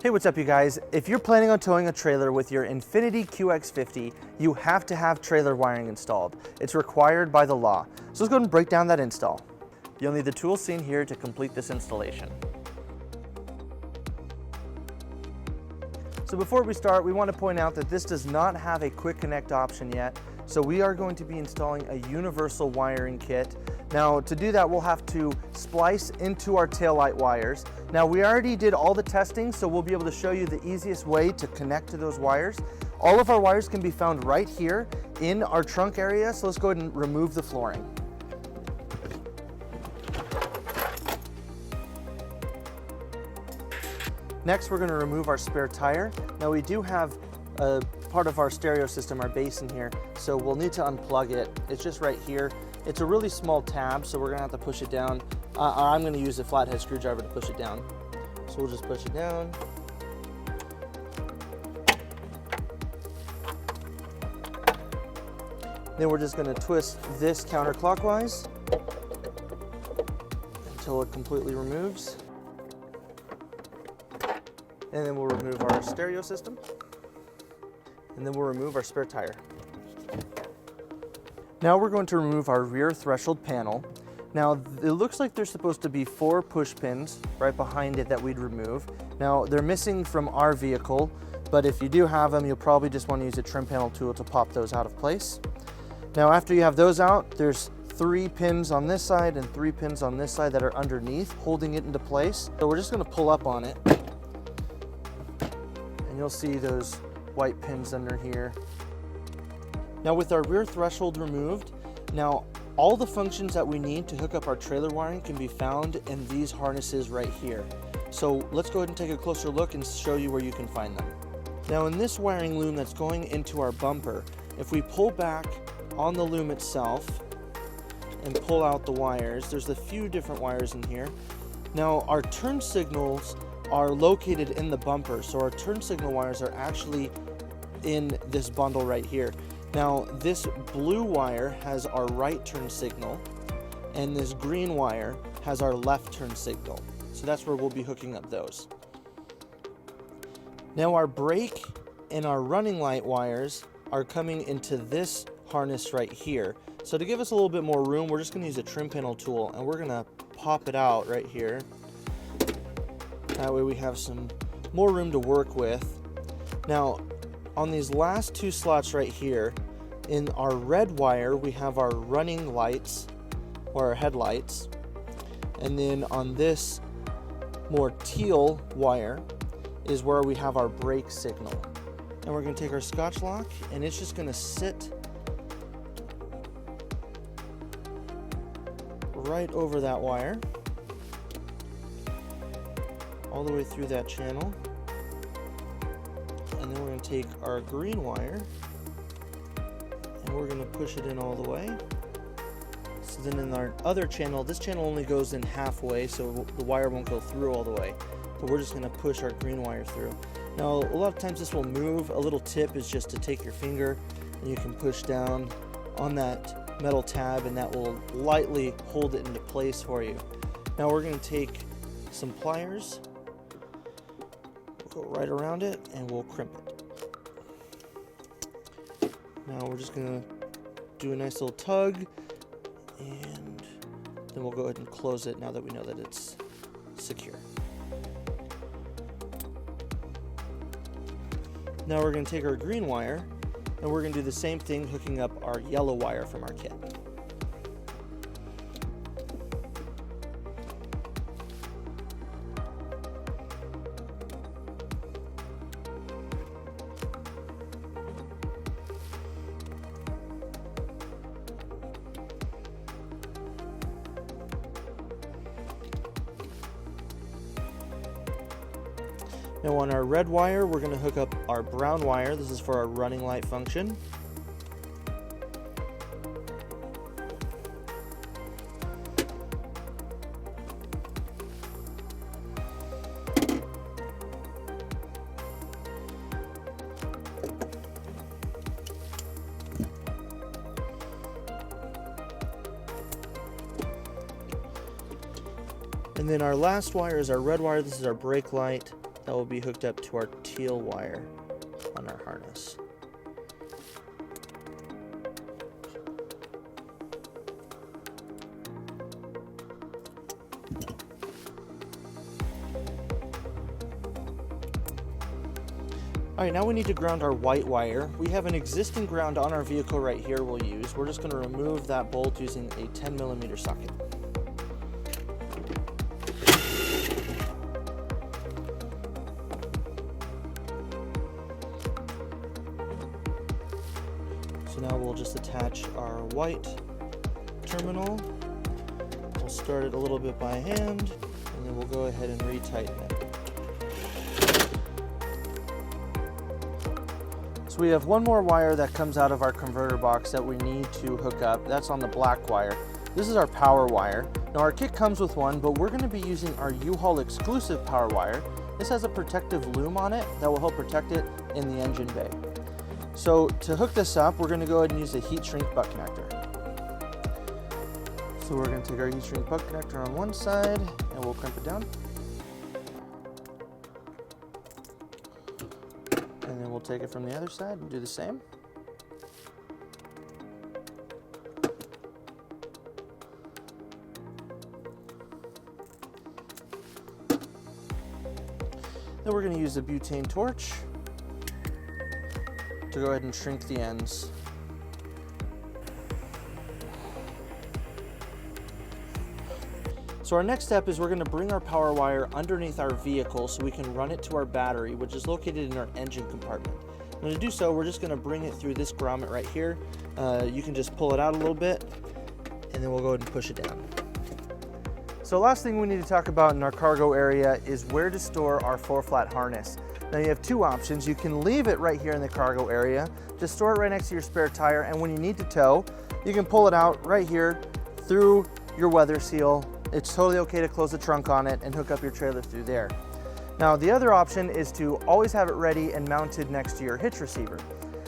Hey, what's up you guys? If you're planning on towing a trailer with your Infinity QX50, you have to have trailer wiring installed. It's required by the law. So let's go ahead and break down that install. You'll need the tools seen here to complete this installation. So before we start, we want to point out that this does not have a quick connect option yet. So we are going to be installing a universal wiring kit. Now to do that, we'll have to splice into our taillight wires. Now we already did all the testing, so we'll be able to show you the easiest way to connect to those wires. All of our wires can be found right here in our trunk area, so let's go ahead and remove the flooring. Next, we're going to remove our spare tire. Now we do have a part of our stereo system, our bass in here, so we'll need to unplug it. It's just right here. It's a really small tab, so we're going to have to push it down. I'm going to use a flathead screwdriver to push it down. So we'll just push it down. Then we're just going to twist this counterclockwise until it completely removes. And then we'll remove our stereo system. And then we'll remove our spare tire. Now we're going to remove our rear threshold panel. Now it looks like there's supposed to be 4 push pins right behind it that we'd remove. Now they're missing from our vehicle, but if you do have them, you'll probably just want to use a trim panel tool to pop those out of place. Now after you have those out, there's 3 pins on this side and 3 pins on this side that are underneath, holding it into place. So we're just going to pull up on it. And you'll see those white pins under here. Now with our rear threshold removed, now all the functions that we need to hook up our trailer wiring can be found in these harnesses right here. So let's go ahead and take a closer look and show you where you can find them. Now in this wiring loom that's going into our bumper, if we pull back on the loom itself and pull out the wires, there's a few different wires in here. Now our turn signals are located in the bumper, so our turn signal wires are actually in this bundle right here. Now this blue wire has our right turn signal and this green wire has our left turn signal. So that's where we'll be hooking up those. Now our brake and our running light wires are coming into this harness right here. So to give us a little bit more room, we're just going to use a trim panel tool and we're going to pop it out right here. That way we have some more room to work with. Now on these last 2 slots right here, in our red wire, we have our running lights or our headlights. And then on this more teal wire is where we have our brake signal. And we're going to take our Scotch lock and it's just going to sit right over that wire, all the way through that channel. And then we're going to take our green wire and we're going to push it in all the way. So then in our other channel, this channel only goes in halfway, so the wire won't go through all the way. But we're just going to push our green wire through. Now a lot of times this will move. A little tip is just to take your finger and you can push down on that metal tab and that will lightly hold it into place for you. Now we're going to take some pliers, go right around it and we'll crimp it. Now we're just going to do a nice little tug and then we'll go ahead and close it now that we know that it's secure. Now we're going to take our green wire and we're going to do the same thing, hooking up our yellow wire from our kit. Now on our red wire, we're going to hook up our brown wire. This is for our running light function. And then our last wire is our red wire. This is our brake light. that will be hooked up to our teal wire on our harness. All right, now we need to ground our white wire. We have an existing ground on our vehicle right here we'll use. We're just going to remove that bolt using a 10mm socket. So now we'll just attach our white terminal. We'll start it a little bit by hand, and then we'll go ahead and retighten it. So we have one more wire that comes out of our converter box that we need to hook up. That's on the black wire. This is our power wire. Now our kit comes with one, but we're going to be using our U-Haul exclusive power wire. This has a protective loom on it that will help protect it in the engine bay. So to hook this up, we're going to go ahead and use a heat shrink butt connector. So we're going to take our heat shrink butt connector on one side and we'll crimp it down. And then we'll take it from the other side and do the same. Then we're going to use a butane torch to go ahead and shrink the ends. So our next step is we're going to bring our power wire underneath our vehicle so we can run it to our battery, which is located in our engine compartment. And to do so, we're just going to bring it through this grommet right here. You can just pull it out a little bit, and then we'll go ahead and push it down. So last thing we need to talk about in our cargo area is where to store our 4-flat harness. Now you have two options. You can leave it right here in the cargo area, just store it right next to your spare tire, and when you need to tow, you can pull it out right here through your weather seal. It's totally okay to close the trunk on it and hook up your trailer through there. Now the other option is to always have it ready and mounted next to your hitch receiver.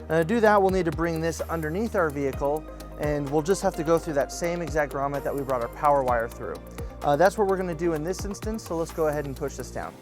Now to do that, we'll need to bring this underneath our vehicle, and we'll just have to go through that same exact grommet that we brought our power wire through. That's what we're going to do in this instance, so let's go ahead and push this down.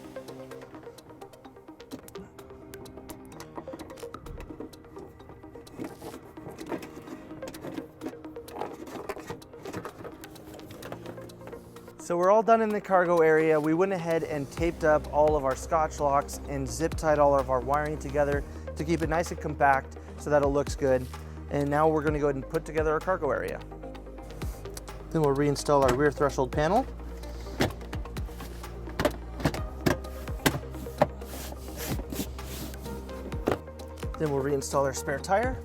So we're all done in the cargo area. We went ahead and taped up all of our Scotch locks and zip tied all of our wiring together to keep it nice and compact so that it looks good. And now we're going to go ahead and put together our cargo area. Then we'll reinstall our rear threshold panel. Then we'll reinstall our spare tire.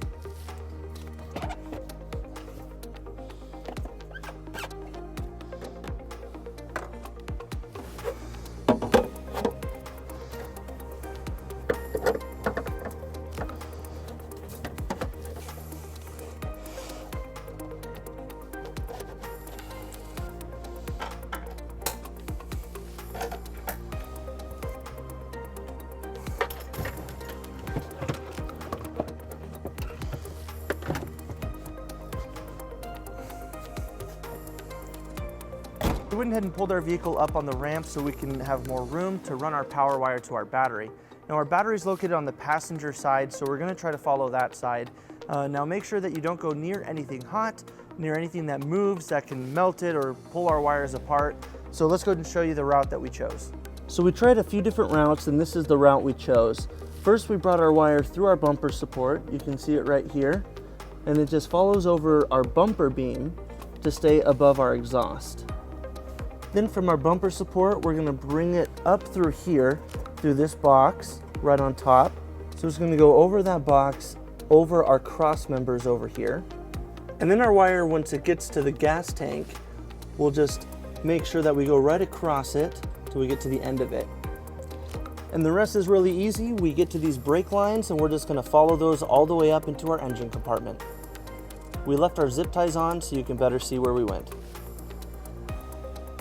We went ahead and pulled our vehicle up on the ramp so we can have more room to run our power wire to our battery. Now our battery is located on the passenger side, so we're going to try to follow that side. Now make sure that you don't go near anything hot, near anything that moves that can melt it or pull our wires apart. So let's go ahead and show you the route that we chose. So we tried a few different routes, and this is the route we chose. First, we brought our wire through our bumper support. You can see it right here. And it just follows over our bumper beam to stay above our exhaust. Then from our bumper support, we're going to bring it up through here, through this box right on top. So it's going to go over that box, over our cross members over here. And then our wire, once it gets to the gas tank, we'll just make sure that we go right across it till we get to the end of it. And the rest is really easy. We get to these brake lines and we're just going to follow those all the way up into our engine compartment. We left our zip ties on so you can better see where we went.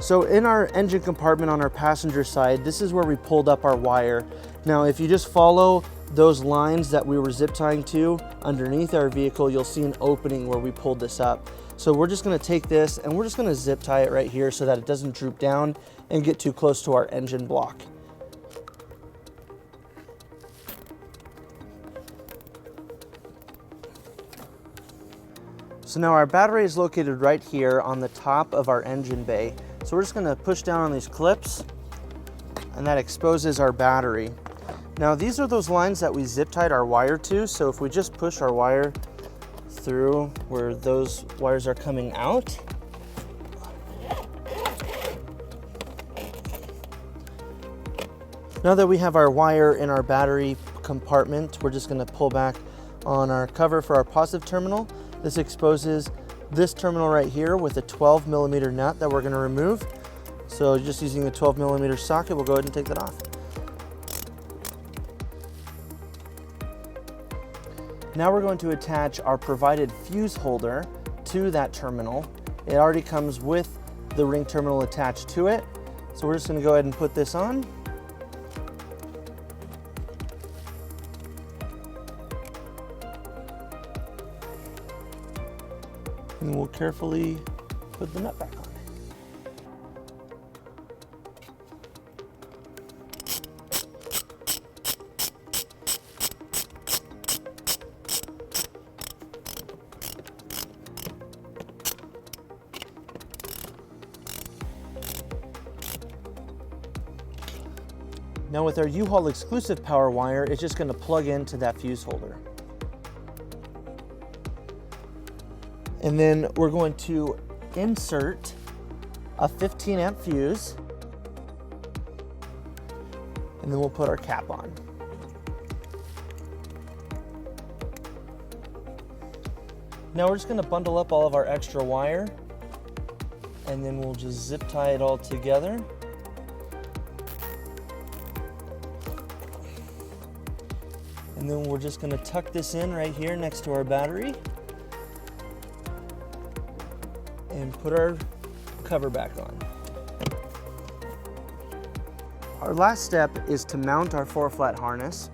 So in our engine compartment on our passenger side, this is where we pulled up our wire. Now if you just follow those lines that we were zip tying to underneath our vehicle, you'll see an opening where we pulled this up. So we're just going to take this and we're just going to zip tie it right here so that it doesn't droop down and get too close to our engine block. So now our battery is located right here on the top of our engine bay. So we're just gonna push down on these clips and that exposes our battery. Now these are those lines that we zip tied our wire to. So if we just push our wire through where those wires are coming out, now that we have our wire in our battery compartment, we're just gonna pull back on our cover for our positive terminal. This exposes this terminal right here with a 12mm nut that we're gonna remove. So just using the 12mm socket, we'll go ahead and take that off. Now we're going to attach our provided fuse holder to that terminal. It already comes with the ring terminal attached to it. So we're just gonna go ahead and put this on. And we'll carefully put the nut back on. Now with our U-Haul exclusive power wire, it's just going to plug into that fuse holder. And then we're going to insert a 15-amp fuse, and then we'll put our cap on. Now we're just going to bundle up all of our extra wire, and then we'll just zip tie it all together. And then we're just going to tuck this in right here next to our battery and put our cover back on. Our last step is to mount our 4-flat harness.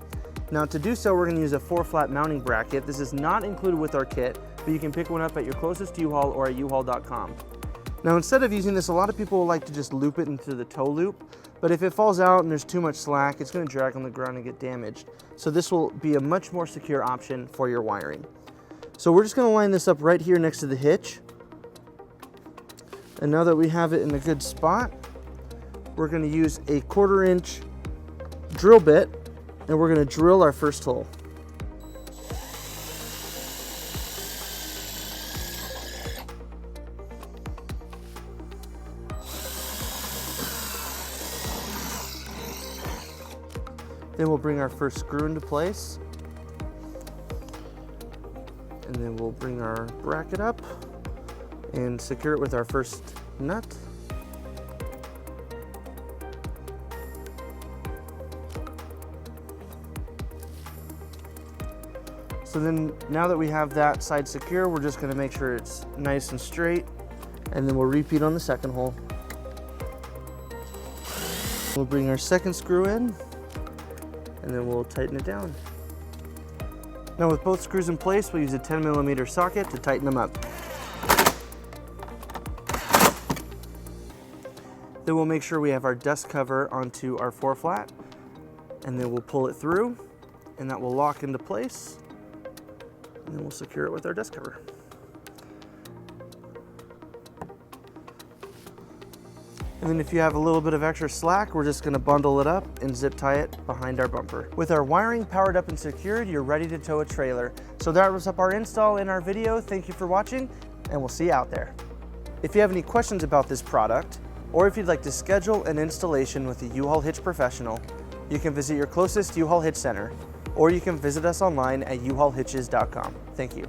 Now to do so, we're going to use a 4-flat mounting bracket. This is not included with our kit, but you can pick one up at your closest U-Haul or at uhaul.com. Now instead of using this, a lot of people like to just loop it into the toe loop, but if it falls out and there's too much slack, it's going to drag on the ground and get damaged. So this will be a much more secure option for your wiring. So we're just going to line this up right here next to the hitch. And now that we have it in a good spot, we're going to use a 1/4 inch drill bit, and we're going to drill our first hole. Then we'll bring our first screw into place, and then we'll bring our bracket up and secure it with our first nut. So then now that we have that side secure, we're just going to make sure it's nice and straight, and then we'll repeat on the second hole. We'll bring our second screw in, and then we'll tighten it down. Now with both screws in place, we'll use a 10mm socket to tighten them up. Then we'll make sure we have our dust cover onto our 4-flat, and then we'll pull it through, and that will lock into place, and then we'll secure it with our dust cover. And then if you have a little bit of extra slack, we're just going to bundle it up and zip tie it behind our bumper. With our wiring powered up and secured, you're ready to tow a trailer. So that wraps up our install in our video. Thank you for watching, and we'll see you out there. If you have any questions about this product, or if you'd like to schedule an installation with a U-Haul Hitch Professional, you can visit your closest U-Haul Hitch Center, or you can visit us online at uhaulhitches.com. Thank you.